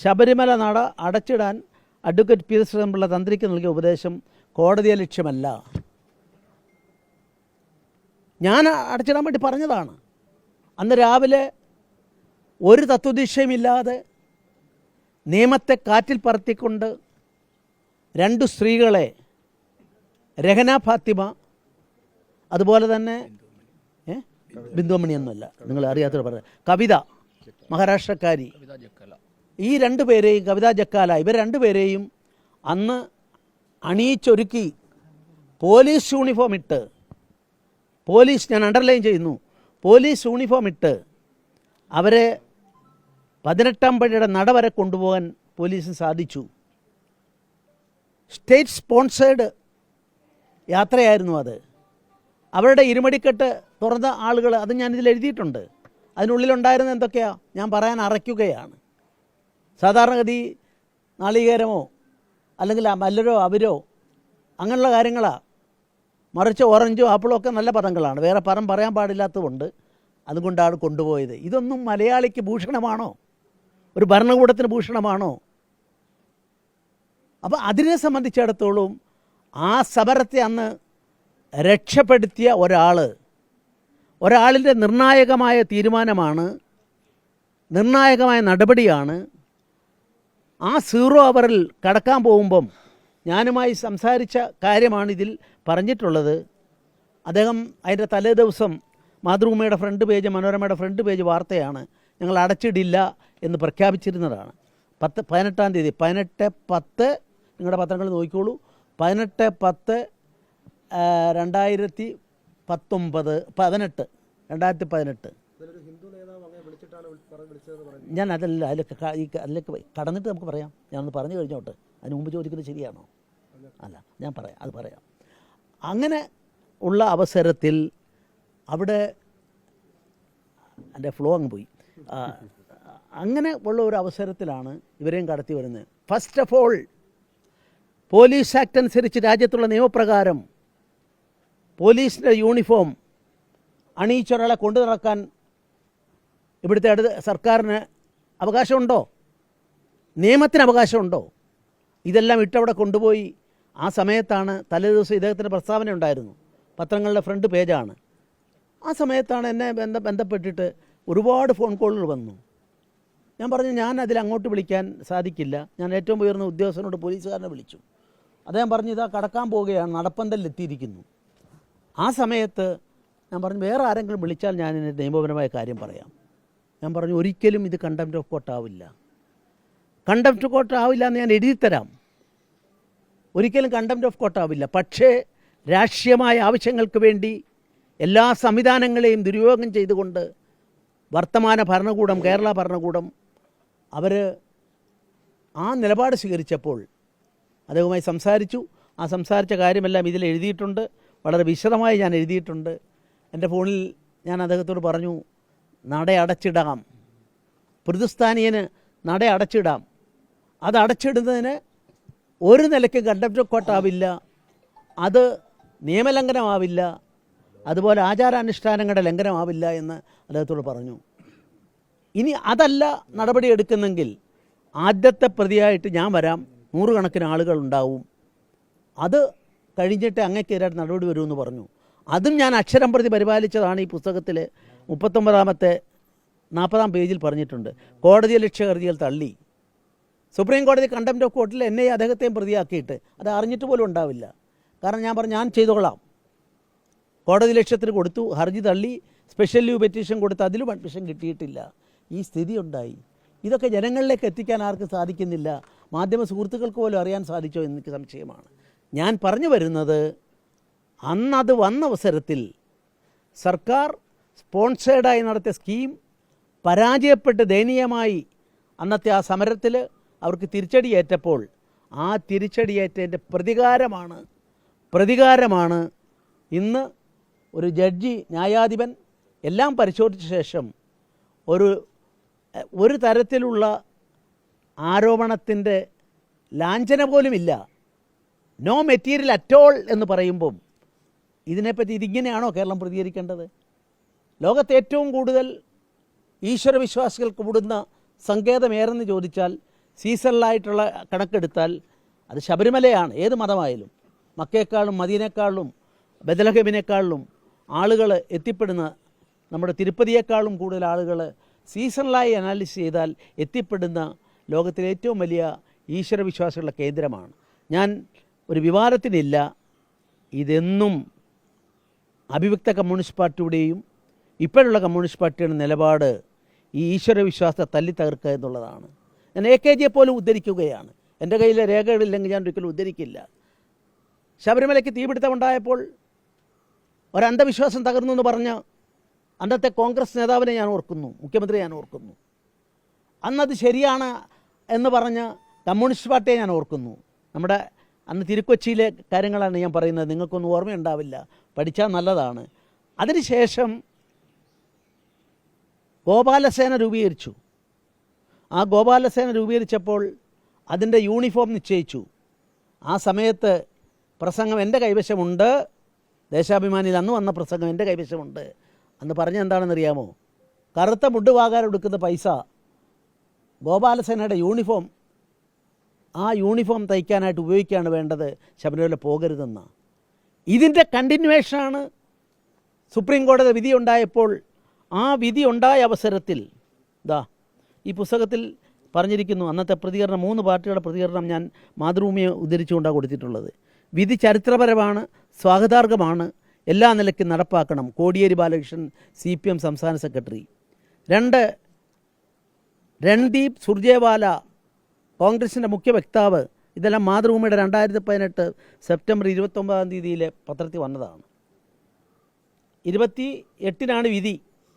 ശബരിമല നട അടച്ചിടാൻ advocate P Sreedharan Pillai തന്ത്രിക്ക് നൽകിയ ഉപദേശം കോടതിയെ ലക്ഷ്യമല്ല. ഞാൻ അടച്ചിടാൻ വേണ്ടി പറഞ്ഞതാണ്. അന്ന് രാവിലെ ഒരു തത്വദീക്ഷയുമില്ലാതെ നിയമത്തെ കാറ്റിൽ പറത്തിക്കൊണ്ട് 2 സ്ത്രീകളെ, രഹന ഫാത്തിമ, അതുപോലെ തന്നെ ബിന്ദുമണിയൊന്നുമല്ല, നിങ്ങൾ അറിയാത്തവർ പറഞ്ഞത് കവിത, മഹാരാഷ്ട്രക്കാരി, ഈ 2 പേരെയും, കവിത ജക്കാല, ഇവർ 2 പേരെയും അന്ന് അണിയിച്ചൊരുക്കി പോലീസ് യൂണിഫോം ഇട്ട്, ഞാൻ അണ്ടർലൈൻ ചെയ്യുന്നു, പോലീസ് യൂണിഫോം ഇട്ട് അവരെ 18-ാം പടിയുടെ നട വരെ കൊണ്ടുപോകാൻ പോലീസിന് സാധിച്ചു. സ്റ്റേറ്റ് സ്പോൺസേഡ് യാത്രയായിരുന്നു അത്. അവരുടെ ഇരുമടിക്കെട്ട് തുറന്ന ആളുകൾ, അത് ഞാനിതിൽ എഴുതിയിട്ടുണ്ട്. അതിനുള്ളിലുണ്ടായിരുന്ന എന്തൊക്കെയാണ് ഞാൻ പറയാൻ അറയ്ക്കുകയാണ്. സാധാരണഗതി നാളികേരമോ അല്ലെങ്കിൽ മല്ലരോ അവരോ അങ്ങനെയുള്ള കാര്യങ്ങളാണ്. മറിച്ച് ഓറഞ്ചോ ആപ്പിളോ ഒക്കെ നല്ല പദങ്ങളാണ്, വേറെ പദം പറയാൻ പാടില്ലാത്തതുകൊണ്ട് അതുകൊണ്ടാണ് കൊണ്ടുപോയത്. ഇതൊന്നും മലയാളിക്ക് ഭൂഷണമാണോ? ഒരു ഭരണകൂടത്തിന് ഭൂഷണമാണോ? അപ്പോൾ അതിനെ സംബന്ധിച്ചിടത്തോളം ആ സമരത്തെ അന്ന് രക്ഷപ്പെടുത്തിയ ഒരാളിൻ്റെ നിർണായകമായ തീരുമാനമാണ്, നിർണായകമായ നടപടിയാണ്. ആ 0 അവറിൽ കടക്കാൻ പോകുമ്പം ഞാനുമായി സംസാരിച്ച കാര്യമാണ് ഇതിൽ പറഞ്ഞിട്ടുള്ളത്. അദ്ദേഹം അതിൻ്റെ തലേ ദിവസം മാതൃഭൂമിയുടെ ഫ്രണ്ട് പേജ്, മനോരമയുടെ ഫ്രണ്ട് പേജ് വാർത്തയാണ്, ഞങ്ങൾ അടച്ചിടില്ല എന്ന് പ്രഖ്യാപിച്ചിരുന്നതാണ്. 18-ാം തീയതി 18/10, നിങ്ങളുടെ പത്രങ്ങൾ നോക്കിക്കോളൂ, 18/10/2018. ഞാൻ അതിലേക്ക് കടന്നിട്ട് നമുക്ക് പറയാം. ഞാനൊന്ന് പറഞ്ഞു കഴിഞ്ഞോട്ടെ, അതിന് മുമ്പ് ചോദിക്കുന്നത് ശരിയാണോ? അല്ല, ഞാൻ പറയാം. അങ്ങനെ ഉള്ള അവസരത്തിൽ അവിടെ എൻ്റെ ഫ്ലോ അങ്ങ് പോയി. അങ്ങനെ ഉള്ള ഒരു അവസരത്തിലാണ് ഇവരെയും കടത്തി വരുന്നത്. First of all, police act അനുസരിച്ച് രാജ്യത്തുള്ള നിയമപ്രകാരം പോലീസിൻ്റെ യൂണിഫോം അണിയിച്ചൊരാളെ കൊണ്ടു നടക്കാൻ ഇവിടുത്തെ സർക്കാരിന് അവകാശമുണ്ടോ? നിയമത്തിന് അവകാശമുണ്ടോ? ഇതെല്ലാം ഇട്ടവിടെ കൊണ്ടുപോയി. ആ സമയത്താണ്, തലേദിവസം ഇദ്ദേഹത്തിൻ്റെ പ്രസ്താവന ഉണ്ടായിരുന്നു, പത്രങ്ങളുടെ ഫ്രണ്ട് പേജാണ്. ആ സമയത്താണ് എന്നെ ബന്ധപ്പെട്ടിട്ട് ഒരുപാട് ഫോൺ കോളുകൾ വന്നു. ഞാൻ പറഞ്ഞു, ഞാൻ അതിൽ അങ്ങോട്ട് വിളിക്കാൻ സാധിക്കില്ല. ഞാൻ ഏറ്റവും ഉയർന്ന ഉദ്യോഗസ്ഥനോട്, പോലീസുകാരനെ വിളിച്ചു. അദ്ദേഹം പറഞ്ഞു, ഇതാ കടക്കാൻ പോവുകയാണ്, നടപ്പന്തലിലെത്തിയിരിക്കുന്നു. ആ സമയത്ത് ഞാൻ പറഞ്ഞു, വേറെ ആരെങ്കിലും വിളിച്ചാൽ ഞാൻ ഇതിൻ്റെ നിയമപരമായ കാര്യം പറയാം. ഞാൻ പറഞ്ഞു, ഒരിക്കലും ഇത് കണ്ടംപ്റ്റ് ഓഫ് കോർട്ട് ആവില്ല. കണ്ടംപ്റ്റ് ഓഫ് കോർട്ട് ആവില്ല എന്ന് ഞാൻ എഴുതിത്തരാം. ഒരിക്കലും കണ്ടംപ്റ്റ് ഓഫ് കോർട്ട് ആവില്ല. പക്ഷേ രാഷ്ട്രീയമായ ആവശ്യങ്ങൾക്ക് വേണ്ടി എല്ലാ സംവിധാനങ്ങളെയും ദുരുപയോഗം ചെയ്തുകൊണ്ട് വർത്തമാന ഭരണകൂടം, കേരള ഭരണകൂടം, അവർ ആ നിലപാട് സ്വീകരിച്ചപ്പോൾ അദ്ദേഹവുമായി സംസാരിച്ചു. ആ സംസാരിച്ച കാര്യമെല്ലാം ഇതിൽ എഴുതിയിട്ടുണ്ട്, വളരെ വിശദമായി ഞാൻ എഴുതിയിട്ടുണ്ട്. എൻ്റെ ഫോണിൽ ഞാൻ അദ്ദേഹത്തോട് പറഞ്ഞു, നട അടച്ചിടാം, പ്രതിസ്ഥാനീയന് നട അടച്ചിടാം. അത് അടച്ചിടുന്നതിന് ഒരു നിലയ്ക്ക് കണ്ടംപ്റ്റ് ഓഫ് കോർട്ട് ആവില്ല, അത് നിയമലംഘനമാവില്ല, അതുപോലെ ആചാരാനുഷ്ഠാനങ്ങളുടെ ലംഘനമാവില്ല എന്ന് അദ്ദേഹത്തോട് പറഞ്ഞു. ഇനി അതല്ല നടപടി എടുക്കുന്നെങ്കിൽ ആദ്യത്തെ പ്രതിയായിട്ട് ഞാൻ വരാം, 100 കണക്കിന് ആളുകളുണ്ടാവും, അത് കഴിഞ്ഞിട്ട് അങ്ങേക്കെതിരായിട്ട് നടപടി വരുമെന്ന് പറഞ്ഞു. അതും ഞാൻ അക്ഷരം പ്രതി പരിപാലിച്ചതാണ്. ഈ പുസ്തകത്തിൽ 39-ാമത്തെ 40-ാം പേജിൽ പറഞ്ഞിട്ടുണ്ട്. കോടതിയെ ലക്ഷ്യ ഹർജികൾ തള്ളി. സുപ്രീം കോടതി കണ്ടംപ്റ്റ് ഓഫ് കോർട്ടിൽ എന്നെയും അദ്ദേഹത്തെയും പ്രതിയാക്കിയിട്ട് അത് അറിഞ്ഞിട്ട് പോലും ഉണ്ടാവില്ല. കാരണം ഞാൻ പറഞ്ഞു, ഞാൻ ചെയ്തോളാം. കോടതി ലക്ഷ്യത്തിന് കൊടുത്തു, ഹർജി തള്ളി, സ്പെഷ്യൽ ലീവ് പെറ്റീഷൻ കൊടുത്ത്, അതിലും അഡ്മിഷൻ കിട്ടിയിട്ടില്ല. ഈ സ്ഥിതി ഉണ്ടായി. ഇതൊക്കെ ജനങ്ങളിലേക്ക് എത്തിക്കാൻ ആർക്കും സാധിക്കുന്നില്ല. മാധ്യമ സുഹൃത്തുക്കൾക്ക് പോലും അറിയാൻ സാധിച്ചോ എനിക്ക് സംശയമാണ്. ഞാൻ പറഞ്ഞു വരുന്നത്, അന്നത് വന്ന അവസരത്തിൽ സർക്കാർ സ്പോൺസേഡായി നടത്തിയ സ്കീം പരാജയപ്പെട്ട് ദയനീയമായി അന്നത്തെ ആ സമരത്തിൽ അവർക്ക് തിരിച്ചടിയേറ്റപ്പോൾ ആ തിരിച്ചടിയേറ്റതിൻ്റെ പ്രതികാരമാണ് ഇന്ന് ഒരു ജഡ്ജി, ന്യായാധിപൻ എല്ലാം പരിശോധിച്ച ശേഷം ഒരു തരത്തിലുള്ള ആരോപണത്തിൻ്റെ ലാഞ്ചന പോലുമില്ല, നോ മെറ്റീരിയൽ അറ്റോൾ എന്ന് പറയുമ്പം ഇതിനെപ്പറ്റി ഇതിങ്ങനെയാണോ കേരളം പ്രതികരിക്കേണ്ടത്? ലോകത്തെ ഏറ്റവും കൂടുതൽ ഈശ്വരവിശ്വാസികൾ കൂടുന്ന സങ്കേതം ഏറെന്ന് ചോദിച്ചാൽ സീസണിലായിട്ടുള്ള കണക്കെടുത്താൽ അത് ശബരിമലയാണ്, ഏത് മതമായാലും. മക്കയേക്കാളും മദീനേക്കാളും ബദലഹമിനേക്കാളും ആളുകൾ എത്തിപ്പെടുന്ന, നമ്മുടെ തിരുപ്പതിയേക്കാളും കൂടുതൽ ആളുകൾ സീസണലായി അനാലിസിസ് ചെയ്താൽ എത്തിപ്പെടുന്ന ലോകത്തിലെ ഏറ്റവും വലിയ ഈശ്വരവിശ്വാസമുള്ള കേന്ദ്രമാണ്. ഞാൻ ഒരു വിവാദത്തിനില്ല. ഇതെന്നും അഭിവ്യക്ത കമ്മ്യൂണിസ്റ്റ് പാർട്ടിയുടെയും ഇപ്പോഴുള്ള കമ്മ്യൂണിസ്റ്റ് പാർട്ടിയുടെ നിലപാട് ഈ ഈശ്വരവിശ്വാസത്തെ തല്ലി തകർക്കുക എന്നുള്ളതാണ്. ഞാൻ AKG പോലും ഉദ്ധരിക്കുകയാണ്. എൻ്റെ കയ്യിലെ രേഖകളില്ലെങ്കിൽ ഞാൻ ഒരിക്കലും ഉദ്ധരിക്കില്ല. ശബരിമലയ്ക്ക് തീപിടുത്തമുണ്ടായപ്പോൾ ഒരന്ധവിശ്വാസം തകർന്നു എന്ന് പറഞ്ഞ അന്നത്തെ കോൺഗ്രസ് നേതാവിനെ ഞാൻ ഓർക്കുന്നു, മുഖ്യമന്ത്രി ഞാൻ ഓർക്കുന്നു. അന്നത് ശരിയാണ് എന്ന് പറഞ്ഞ കമ്മ്യൂണിസ്റ്റ് പാർട്ടിയെ ഞാൻ ഓർക്കുന്നു. നമ്മുടെ അന്ന് തിരുക്കൊച്ചിയിലെ കാര്യങ്ങളാണ് ഞാൻ പറയുന്നത്, നിങ്ങൾക്കൊന്നും ഓർമ്മയുണ്ടാവില്ല, പഠിച്ചാൽ നല്ലതാണ്. അതിനുശേഷം ഗോപാലസേന രൂപീകരിച്ചു. ആ ഗോപാലസേന രൂപീകരിച്ചപ്പോൾ അതിൻ്റെ യൂണിഫോം നിശ്ചയിച്ചു. ആ സമയത്ത് പ്രസംഗം എൻ്റെ കൈവശമുണ്ട്, ദേശാഭിമാനിയിൽ അന്ന് വന്ന പ്രസംഗം എൻ്റെ കൈവശമുണ്ട്. അന്ന് പറഞ്ഞ എന്താണെന്നറിയാമോ? കറുത്ത മുണ്ടുവാകാൻ എടുക്കുന്ന പൈസ ഗോപാലസേനയുടെ യൂണിഫോം, ആ യൂണിഫോം തയ്ക്കാനായിട്ട് ഉപയോഗിക്കുകയാണ് വേണ്ടത്, ശബരിമല പോകരുതെന്ന. ഇതിൻ്റെ കണ്ടിന്യൂവേഷനാണ് സുപ്രീം കോടതി വിധി ഉണ്ടായപ്പോൾ. ആ വിധി ഉണ്ടായ അവസരത്തിൽ ഈ പുസ്തകത്തിൽ പറഞ്ഞിരിക്കുന്നു, അന്നത്തെ പ്രതികരണം, 3 പാർട്ടികളുടെ പ്രതികരണം ഞാൻ മാതൃഭൂമിയെ ഉദ്ധരിച്ചുകൊണ്ടാണ് കൊടുത്തിട്ടുള്ളത്. വിധി ചരിത്രപരമാണ്, സ്വാഗതാർഹമാണ്, എല്ലാ നിലയ്ക്കും നടപ്പാക്കണം. കോടിയേരി ബാലകൃഷ്ണൻ CPM സംസ്ഥാന സെക്രട്ടറി. 2 രൺദീപ് സുർജേവാല കോൺഗ്രസിൻ്റെ മുഖ്യ വക്താവ്. ഇതെല്ലാം മാതൃഭൂമിയുടെ 2018 സെപ്റ്റംബർ 29 പത്രത്തിൽ വന്നതാണ്. 28 വിധി,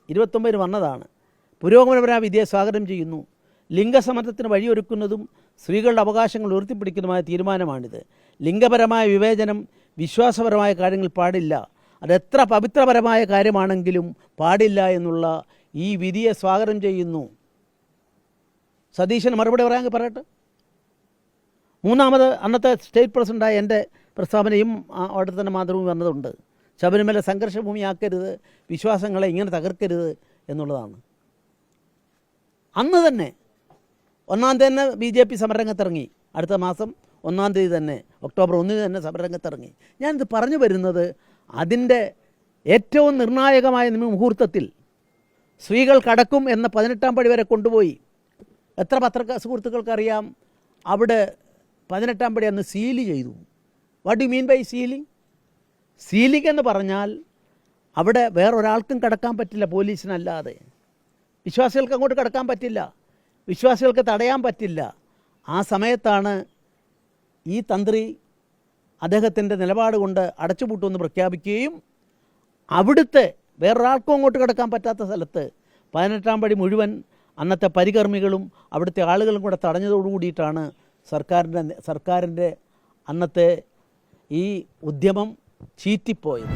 29 വന്നതാണ്. പുരോഗമനപരമായ വിധിയെ സ്വാഗതം ചെയ്യുന്നു. ലിംഗസമത്വത്തിന് വഴിയൊരുക്കുന്നതും സ്ത്രീകളുടെ അവകാശങ്ങൾ ഉയർത്തിപ്പിടിക്കുന്നതുമായ തീരുമാനമാണിത്. ലിംഗപരമായ വിവേചനം വിശ്വാസപരമായ കാര്യങ്ങൾ പാടില്ല, അതെത്ര പവിത്രപരമായ കാര്യമാണെങ്കിലും പാടില്ല എന്നുള്ള ഈ വിധിയെ സ്വാഗതം ചെയ്യുന്നു. സതീശന് മറുപടി പറയാമെങ്കിൽ പറയട്ടെ. 3ാമത് അന്നത്തെ സ്റ്റേറ്റ് പ്രസിഡൻ്റായ എൻ്റെ പ്രസ്താവനയും അവിടെ തന്നെ മാതൃഭൂമി വന്നതുണ്ട്. ശബരിമല സംഘർഷഭൂമിയാക്കരുത്, വിശ്വാസങ്ങളെ ഇങ്ങനെ തകർക്കരുത് എന്നുള്ളതാണ്. അന്ന് തന്നെ 1-ാം തീയതി തന്നെ BJP സമരരംഗത്തിറങ്ങി. അടുത്ത മാസം 1-ാം തീയതി തന്നെ, ഒക്ടോബർ 1 തന്നെ സമരരംഗത്തിറങ്ങി. ഞാനിത് പറഞ്ഞു വരുന്നത്, അതിൻ്റെ ഏറ്റവും നിർണായകമായ മുഹൂർത്തത്തിൽ സ്ത്രീകൾ കടക്കും എന്ന 18-ാം പടി വരെ കൊണ്ടുപോയി. എത്ര സുഹൃത്തുക്കൾക്കറിയാം, അവിടെ 18-ാം പടി അന്ന് സീല് ചെയ്തു. What do mean by sealing? Sealing എന്ന് പറഞ്ഞാൽ അവിടെ വേറൊരാൾക്കും കടക്കാൻ പറ്റില്ല, പോലീസിനല്ലാതെ. വിശ്വാസികൾക്ക് അങ്ങോട്ട് കടക്കാൻ പറ്റില്ല, വിശ്വാസികൾക്ക് തടയാൻ പറ്റില്ല. ആ സമയത്താണ് ഈ തന്ത്രി അദ്ദേഹത്തിൻ്റെ നിലപാട് കൊണ്ട് അടച്ചുപൂട്ടുമെന്ന് പ്രഖ്യാപിക്കുകയും അവിടുത്തെ വേറൊരാൾക്കും അങ്ങോട്ട് കിടക്കാൻ പറ്റാത്ത സ്ഥലത്ത് 18-ാം പടി മുഴുവൻ അന്നത്തെ പരികർമ്മികളും അവിടുത്തെ ആളുകളും കൂടെ തടഞ്ഞതോടുകൂടിയിട്ടാണ് സർക്കാരിൻ്റെ അന്നത്തെ ഈ ഉദ്യമം ചീറ്റിപ്പോയത്.